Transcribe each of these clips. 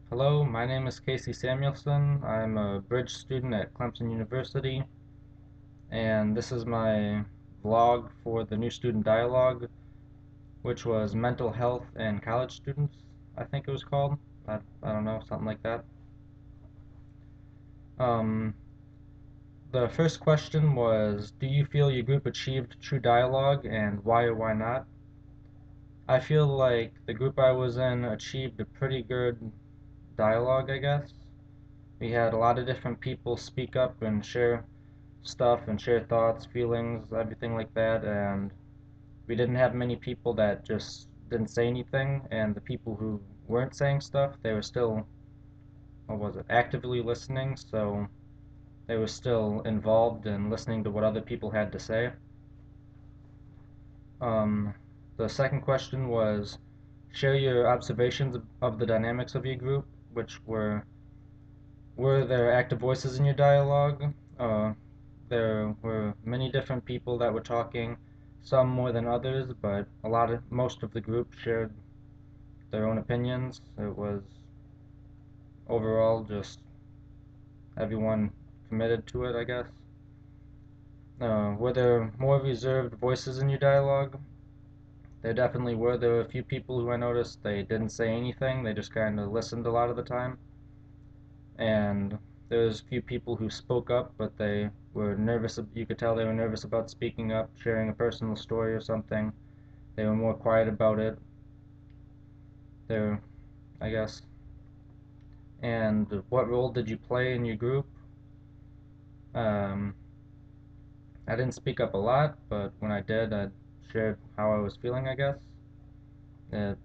Hello, my name is Casey Samuelson. I'm a bridge student at Clemson University, and this is my vlog for the new student dialogue, which was mental health and college students, I think it was called. I don't know, something like that. Um, the first question was, do you feel your group achieved true dialogue, and why or why not? I feel like the group I was in achieved a pretty good dialogue, I guess. We had a lot of different people speak up and share stuff and share thoughts, feelings, everything like that, and we didn't have many people that just didn't say anything, and the people who weren't saying stuff, they were still, what was it, actively listening, so they were still involved in listening to what other people had to say. Um, the second question was share your observations of the dynamics of your group, which were there active voices in your dialogue? There were many different people that were talking, some more than others, but most of the group shared their own opinions. It was overall just everyone committed to it, I guess. Were there more reserved voices in your dialogue? There definitely were. There were a few people who I noticed they didn't say anything, they just kind of listened a lot of the time. And there's a few people who spoke up, but they were nervous. You could tell they were nervous about speaking up, sharing a personal story or something. They were more quiet about it. They're, I guess. And what role did you play in your group? Um, I didn't speak up a lot, but when I did, I shared how I was feeling, I guess. It,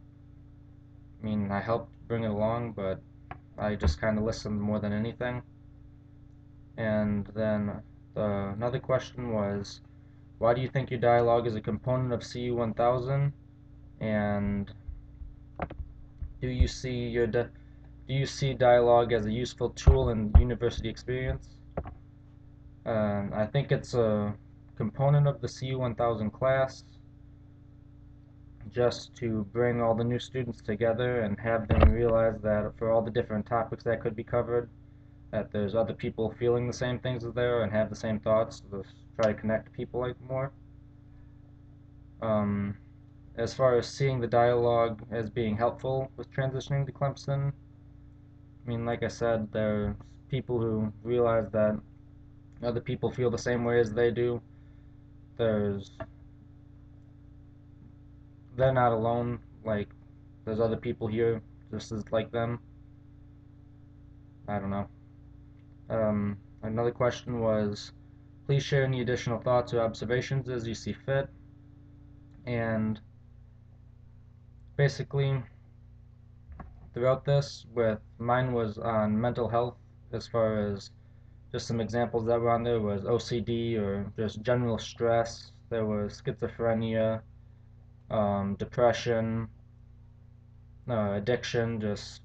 I helped bring it along, but I just kind of listened more than anything. And then another question was, why do you think your dialogue is a component of CU 1000? And do you see do you see dialogue as a useful tool in university experience? I think it's a component of the CU 1000 class just to bring all the new students together and have them realize that for all the different topics that could be covered, that there's other people feeling the same things as they are and have the same thoughts to try to connect people like more. Um, as far as seeing the dialogue as being helpful with transitioning to Clemson, like I said, there's people who realize that other people feel the same way as they do. There's they're not alone. Like there's other people here just as like them. I don't know. Another question was, please share any additional thoughts or observations as you see fit. And basically, throughout this, with mine was on mental health as far as just some examples that were on there was OCD or just general stress. There was schizophrenia, depression, addiction, just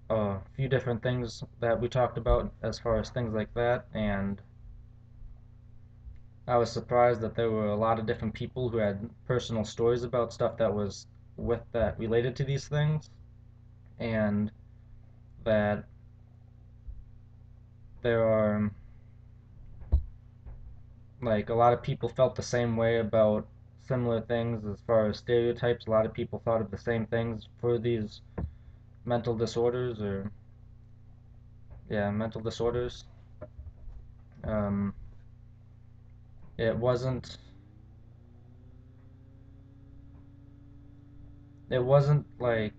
a few different things that we talked about as far as things like that. And I was surprised that there were a lot of different people who had personal stories about stuff that was with that related to these things, and that there are like a lot of people felt the same way about similar things as far as stereotypes. A lot of people thought of the same things for these mental disorders or mental disorders. Um, it wasn't it wasn't like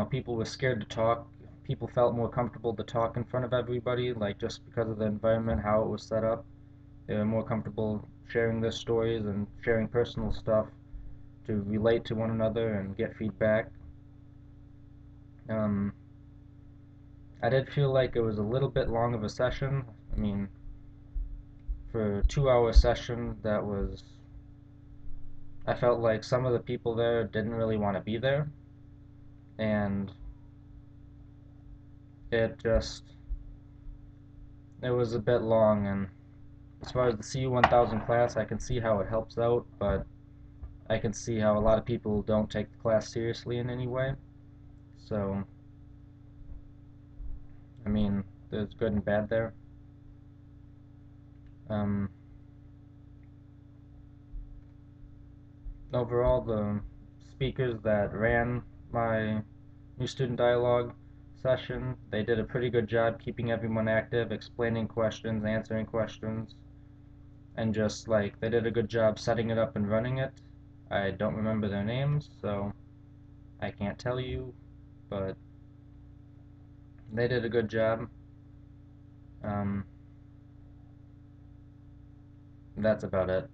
people were scared to talk. People felt more comfortable to talk in front of everybody, like just because of the environment, how it was set up. They were more comfortable sharing their stories and sharing personal stuff to relate to one another and get feedback. Um, I did feel like it was a little bit long of a session. For a 2 hour session, I felt like some of the people there didn't really want to be there, and it just, it was a bit long. And as far as the CU 1000 class, I can see how it helps out, but I can see how a lot of people don't take the class seriously in any way. So I mean, there's good and bad there. Um, Overall, the speakers that ran my new student dialogue session, they did a pretty good job keeping everyone active, explaining questions, answering questions, and just like they did a good job setting it up and running it. I don't remember their names, so I can't tell you, but they did a good job. Um, that's about it.